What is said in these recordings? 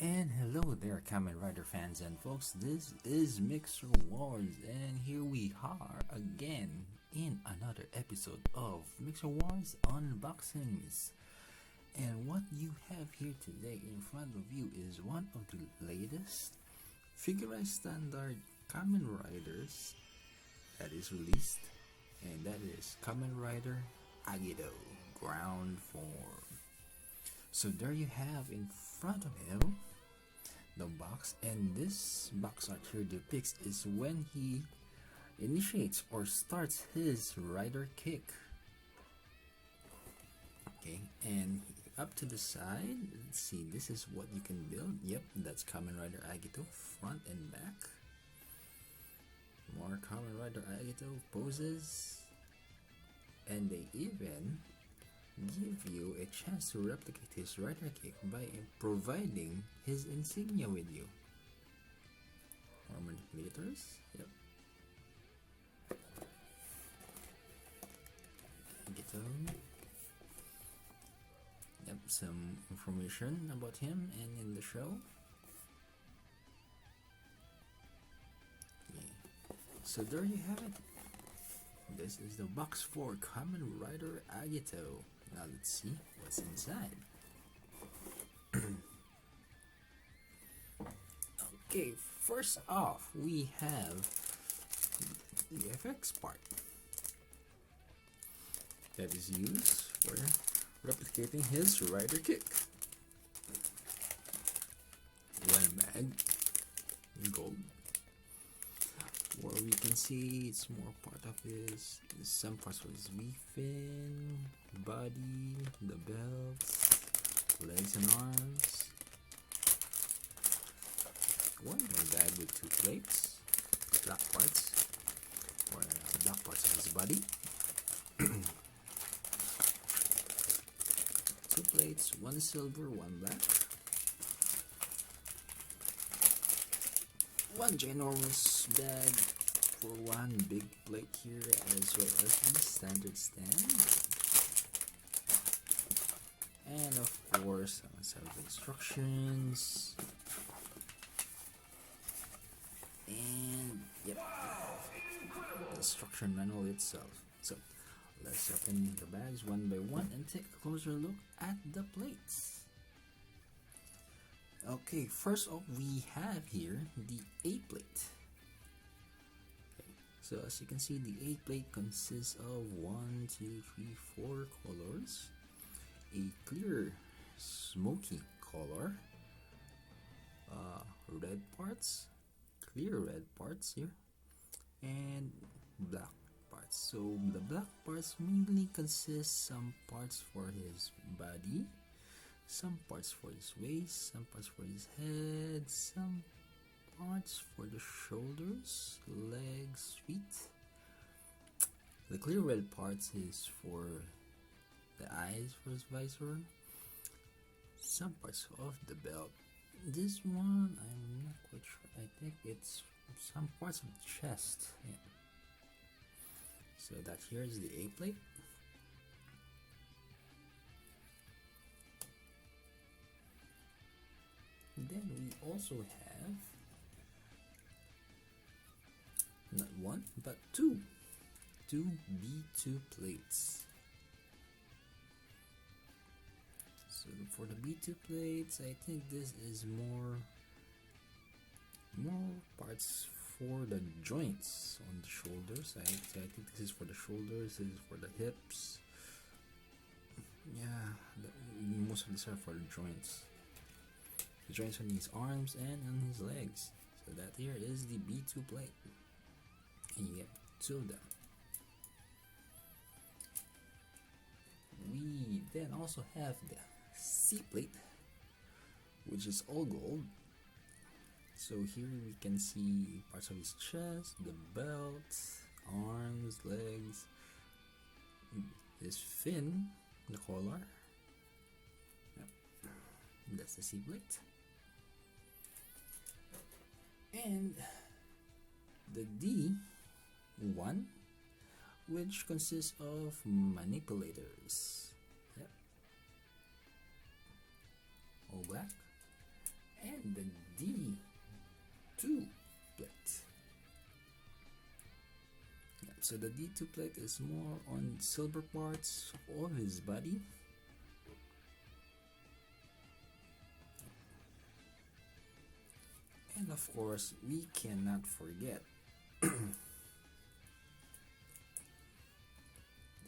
And hello there, Kamen Rider fans and folks. This is Mixerwars, and here we are again in another episode of Mixerwars Unboxings. And what you have here today in front of you is one of the latest figurized standard Kamen Riders that is released, and that is Kamen Rider Agito Ground Form. So there you have in front of him the box, and this box art here depicts is when he initiates or starts his rider kick. Okay, and up to the side, let's see, this is what you can build. Yep, that's Kamen Rider Agito, front and back. More Kamen Rider Agito poses, and they even give you a chance to replicate his rider kick by providing his insignia with you. More manipulators. Yep. Agito. Yep, some information about him and in the show. Okay. So there you have it. This is the box for Kamen Rider Agito. Now let's see what's inside. Okay, first off, we have the FX part that is used for replicating his rider kick. One bag, gold. Where we can see it's more part of his, some parts of his V-fin, body, the belts, legs and arms. One more bag with two plates, black parts, or black parts of his body. Two plates, one silver, one black. One ginormous bag for one big plate here, as well as the standard stand. And of course, some set of instructions. And yep, the instruction manual itself. So let's open the bags one by one and take a closer look at the plates. Okay, first off, we have here the A plate. Okay, so as you can see, the A plate consists of 4 colors, a clear smoky color, red parts, clear red parts here, and black parts. So the black parts mainly consist some parts for his body, some parts for his waist, some parts for his head, some parts for the shoulders, legs, feet. The clear red parts is for the eyes for his visor, some parts of the belt. This one I'm not quite sure. I think it's some parts of the chest. Yeah. So that here is the A plate. Then we also have not one but two B2 plates. So for the B2 plates, I think this is more parts for the joints on the shoulders. I think this is for the shoulders, this is for the hips. Yeah, most of these are for the joints. The joints on his arms and on his legs. So that here is the B2 plate, and you get two of them. We then also have the C plate, which is all gold. So here we can see parts of his chest, the belt, arms, legs, his fin, the collar. Yep. That's the C plate. And the D1, which consists of manipulators. Yep. All black. and the D2 plate. Yeah, so the D2 plate is more on silver parts of his body. And of course, we cannot forget the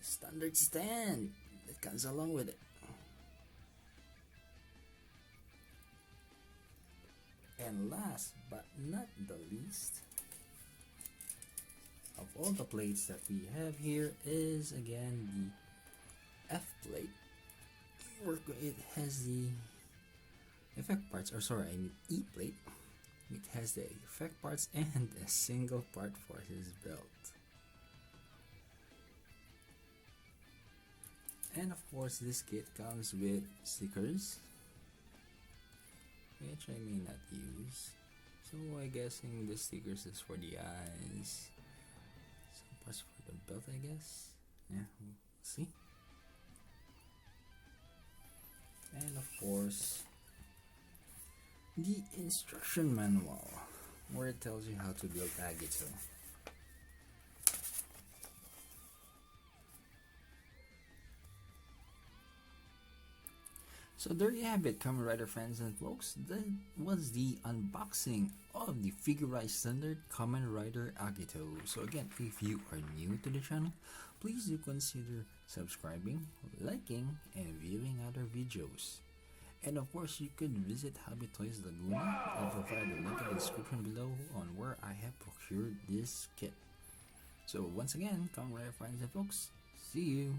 standard stand that comes along with it. And last but not the least, of all the plates that we have here is again the F plate. It has the effect parts, or sorry, I mean E plate. It has the effect parts and a single part for his belt. And of course, this kit comes with stickers, which I may not use. So I guessing the stickers is for the eyes. Some parts for the belt, I guess. Yeah, we'll see. And of course, the instruction manual, where it tells you how to build Agito. So there you have it, Kamen Rider fans and folks. That was the unboxing of the figurized standard Kamen Rider Agito. So again, if you are new to the channel, please do consider subscribing, liking, and viewing other videos. And of course, you could visit Hobby Toys Laguna. I'll provide a link in the description below on where I have procured this kit. So once again, Kamen Rider fans and folks, see you!